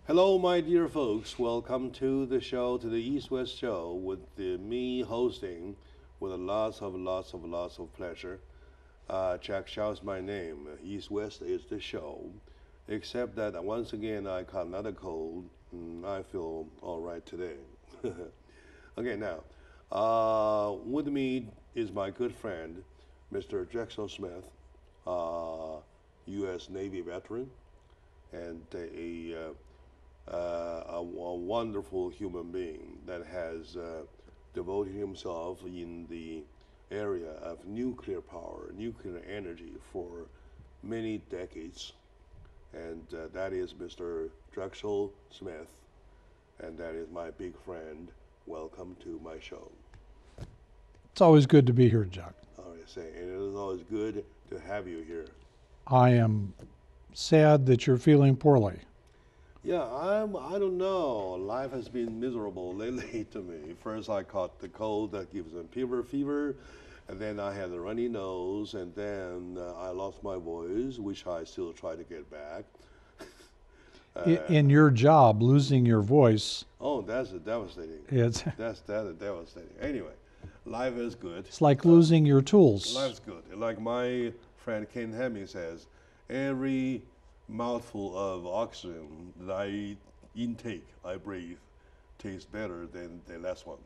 Hello, my dear folks. Welcome to the show, to the East-West show, with me hosting, with lots of pleasure. Jack Shaw's my name. East-West is the show, except that once again I caught another cold. I feel all right today. Okay, now, with me is my good friend, Mr. Drexel Smith, U.S. Navy veteran, and a wonderful human being that has devoted himself in the area of nuclear power, nuclear energy for many decades. And that is Mr. Drexel Smith, and that is my big friend. Welcome to my show. It's always good to be here, Jack. All right, say, and it is always good to have you here. I am sad that you're feeling poorly. Yeah, I don't know. Life has been miserable lately to me. First I caught the cold that gives a fever, and then I had a runny nose, and then I lost my voice, which I still try to get back. In your job, losing your voice, Oh, that's devastating. it's That's devastating. Anyway, life is good. it's like losing your tools. Life's good. Like my friend Ken Hemming says, every mouthful of oxygen that I intake, I breathe, tastes better than the last one.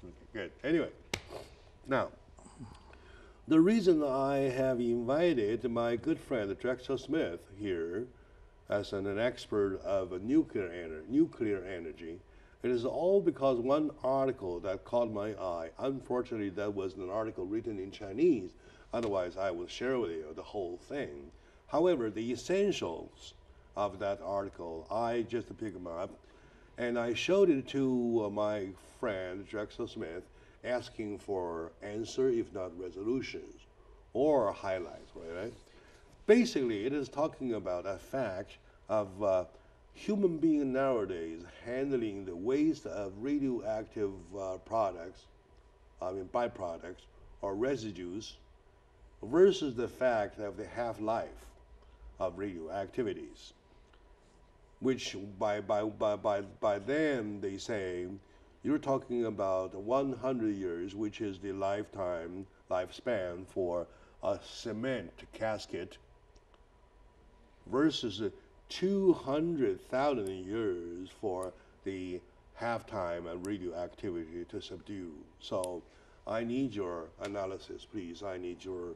Okay, good. Anyway, now, the reason I have invited my good friend Drexel Smith here as an expert of nuclear energy, it is all because one article that caught my eye. Unfortunately, that was an article written in Chinese. Otherwise, I will share with you the whole thing. However, the essentials of that article, I just picked them up, and I showed it to my friend Drexel Smith, asking for answer, if not resolutions, or highlights, right? Basically, it is talking about a fact of human being nowadays handling the waste of radioactive products, byproducts or residues, versus the fact of the half-life of radioactivities, which by them they say you're talking about 100 years, which is the lifespan for a cement casket, versus 200,000 years for the half-time of radioactivity to subdue. So I need your analysis, please. I need your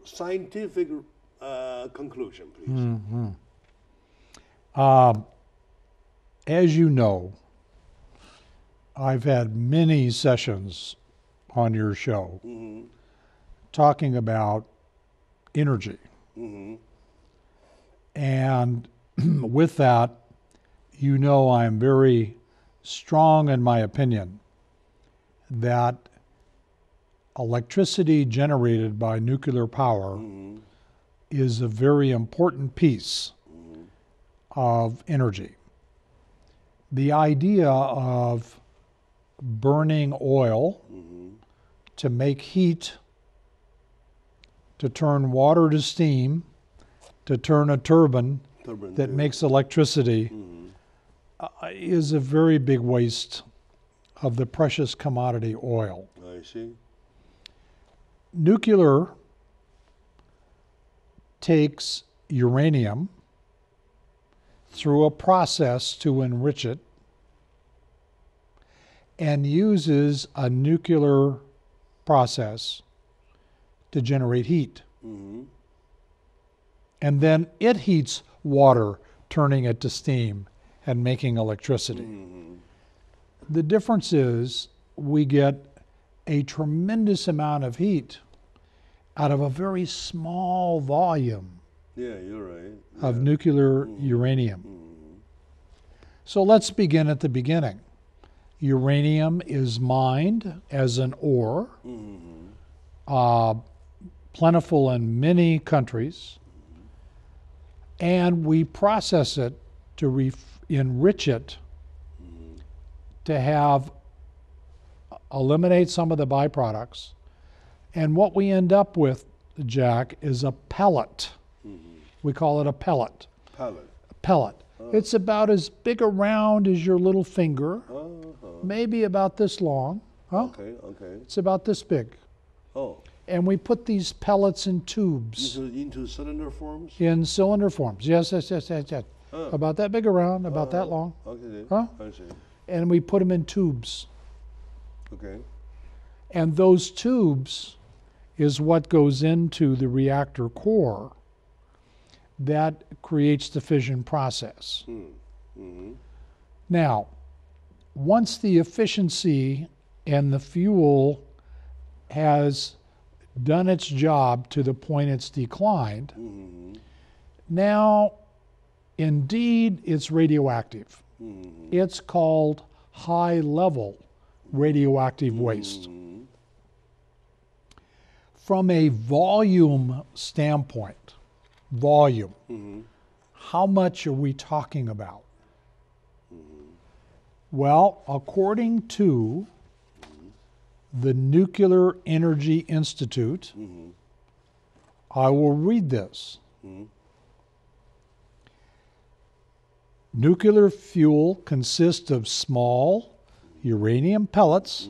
scientific conclusion, please. Mm-hmm. As you know, I've had many sessions on your show talking about energy. And with that, you know I'm very strong in my opinion that electricity generated by nuclear power is a very important piece of energy. The idea of burning oil to make heat, to turn water to steam, to turn a turbine that makes electricity is a very big waste of the precious commodity oil. I see. Nuclear takes uranium through a process to enrich it and uses a nuclear process to generate heat. And then it heats water, turning it to steam and making electricity. The difference is we get a tremendous amount of heat out of a very small volume Yeah, you're right. of nuclear uranium. So let's begin at the beginning. Uranium is mined as an ore, plentiful in many countries, and we process it to enrich it to have eliminate some of the byproducts. And what we end up with, Jack, is a pellet We call it a pellet. Pellet. Pellet. It's about as big around as your little finger, Uh-huh. maybe about this long. Huh? Okay, okay. It's about this big. Oh, And we put these pellets in tubes, into cylinder forms? in cylinder forms. Yes, yes, yes, yes, yes. About that big around, about that long. Okay, Huh? I see. And we put them in tubes. Okay. And those tubes is what goes into the reactor core that creates the fission process. Mm-hmm. Now, once the efficiency and the fuel has done its job to the point it's declined, now, indeed, it's radioactive. It's called high-level radioactive waste. From a volume standpoint, how much are we talking about? Well, according to the Nuclear Energy Institute, I will read this. Nuclear fuel consists of small uranium pellets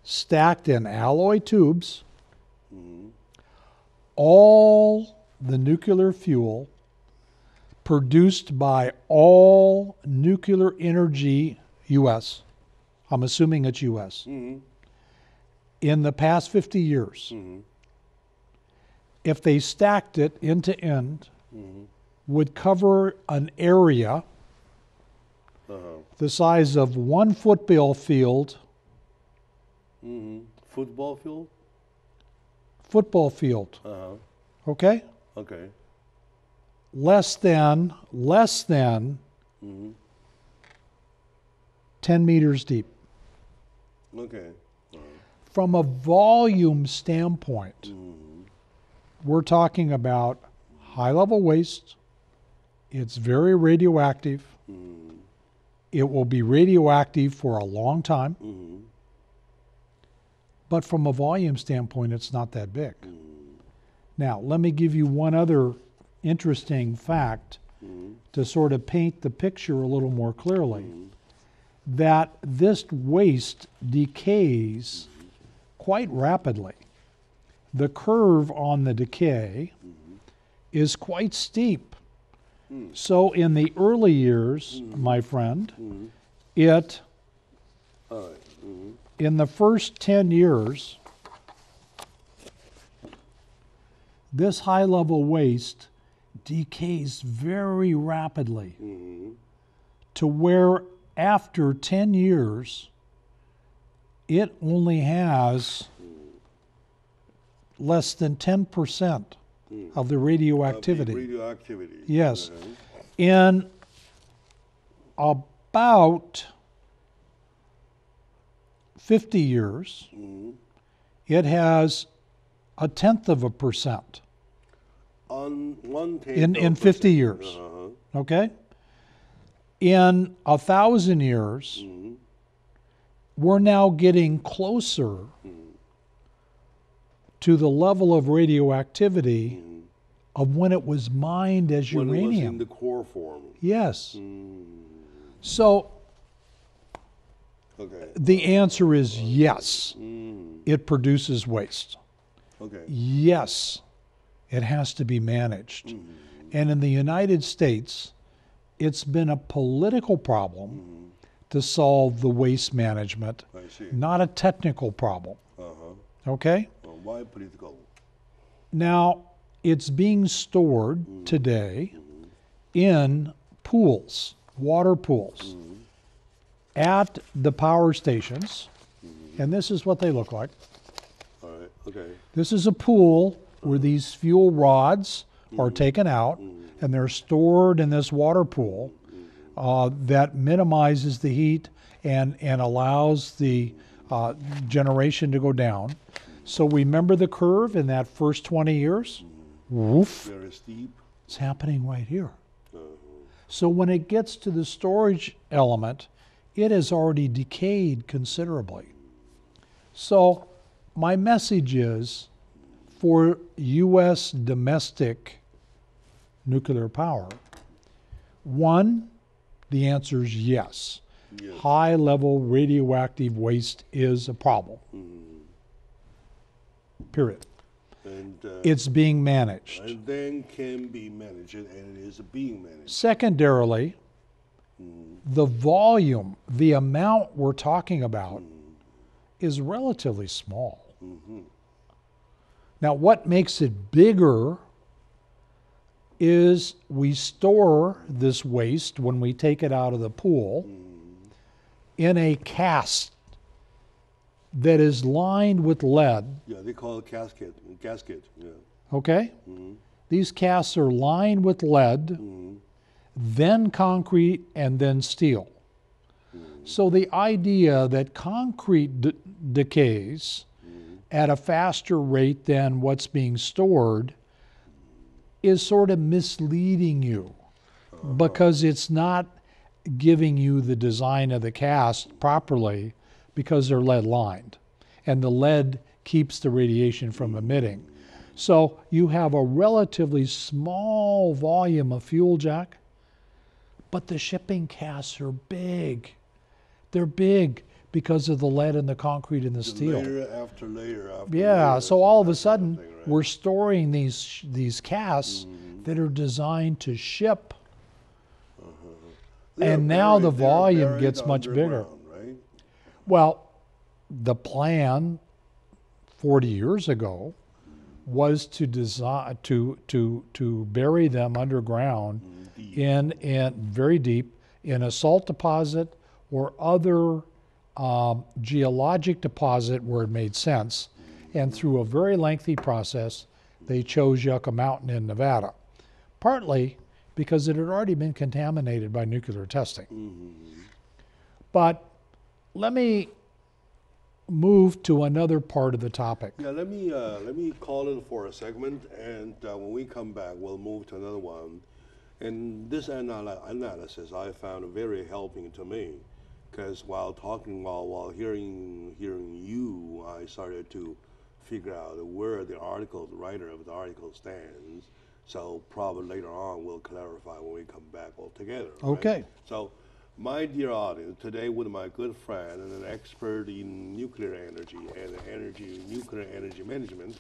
stacked in alloy tubes. All the nuclear fuel produced by all Nuclear Energy U.S., I'm assuming it's U.S., in the past 50 years, if they stacked it end to end, would cover an area the size of one football field. Football field? Football field. Okay? Okay. Less than 10 meters deep. Okay. From a volume standpoint, we're talking about high-level waste. It's very radioactive. It will be radioactive for a long time. But from a volume standpoint, it's not that big. Now, let me give you one other interesting fact to sort of paint the picture a little more clearly. That this waste decays quite rapidly. The curve on the decay is quite steep. So in the early years, my friend, it, in the first 10 years, this high-level waste decays very rapidly to where after 10 years, it only has less than 10% of the radioactivity. Radioactivity. Yes. In about 50 years, it has 0.1%. On 1/10 In 50 years. Okay? In 1,000 years, we're now getting closer to the level of radioactivity of when it was mined as when uranium. it was in the core form. Yes. So the answer is yes. It produces waste. Okay. Yes, it has to be managed. And in the United States, it's been a political problem to solve the waste management, not a technical problem. Okay? Well, why political? Now, it's being stored today in pools, water pools, at the power stations, and this is what they look like. All right. Okay. This is a pool where these fuel rods are taken out, and they're stored in this water pool that minimizes the heat and allows the generation to go down. So remember the curve in that first 20 years? Woof. Very steep. It's happening right here. So when it gets to the storage element, it has already decayed considerably. So my message is, for U.S. domestic nuclear power? One, the answer is yes. Yes. High level radioactive waste is a problem. Period. And, It's being managed. and then can be managed, and it is being managed. Secondarily, the volume, the amount we're talking about is relatively small. Now, what makes it bigger is we store this waste when we take it out of the pool in a cask that is lined with lead. Yeah, they call it gasket, yeah. Okay? These casks are lined with lead, then concrete, and then steel. So the idea that concrete decays at a faster rate than what's being stored is sort of misleading you because it's not giving you the design of the cast properly because they're lead lined and the lead keeps the radiation from emitting. So you have a relatively small volume of fuel, Jack, but the shipping casks are big. They're big because of the lead and the concrete and the steel. Layer after layer after Yeah, layer, so all of a that sudden kind of thing, right? we're storing these casks that are designed to ship, They're and now the buried- they're volume buried gets much bigger. underground, right? Well, the plan 40 years ago was to design to bury them underground Deep. in very deep in a salt deposit or other geologic deposit where it made sense. And through a very lengthy process, they chose Yucca Mountain in Nevada, partly because it had already been contaminated by nuclear testing. But let me move to another part of the topic. Yeah, let me call in for a segment, and when we come back, we'll move to another one. And this analysis I found very helping to me, because while hearing you, I started to figure out where the writer of the article stands. So probably later on we'll clarify when we come back all together. Right? Okay. So, my dear audience, today with my good friend and an expert in nuclear energy and nuclear energy management,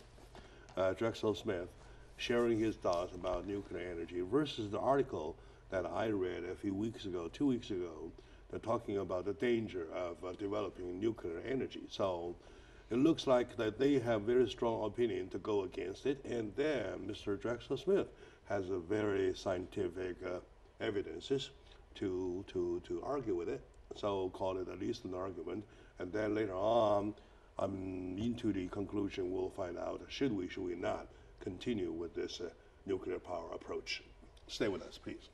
Drexel Smith, sharing his thoughts about nuclear energy versus the article that I read a few weeks ago, 2 weeks ago, they're talking about the danger of developing nuclear energy. So it looks like that they have very strong opinion to go against it, and then Mr. Drexel Smith has a very scientific evidences to argue with it. So call it at least an argument, and then later on, into the conclusion, we'll find out should we not continue with this nuclear power approach. Stay with us, please.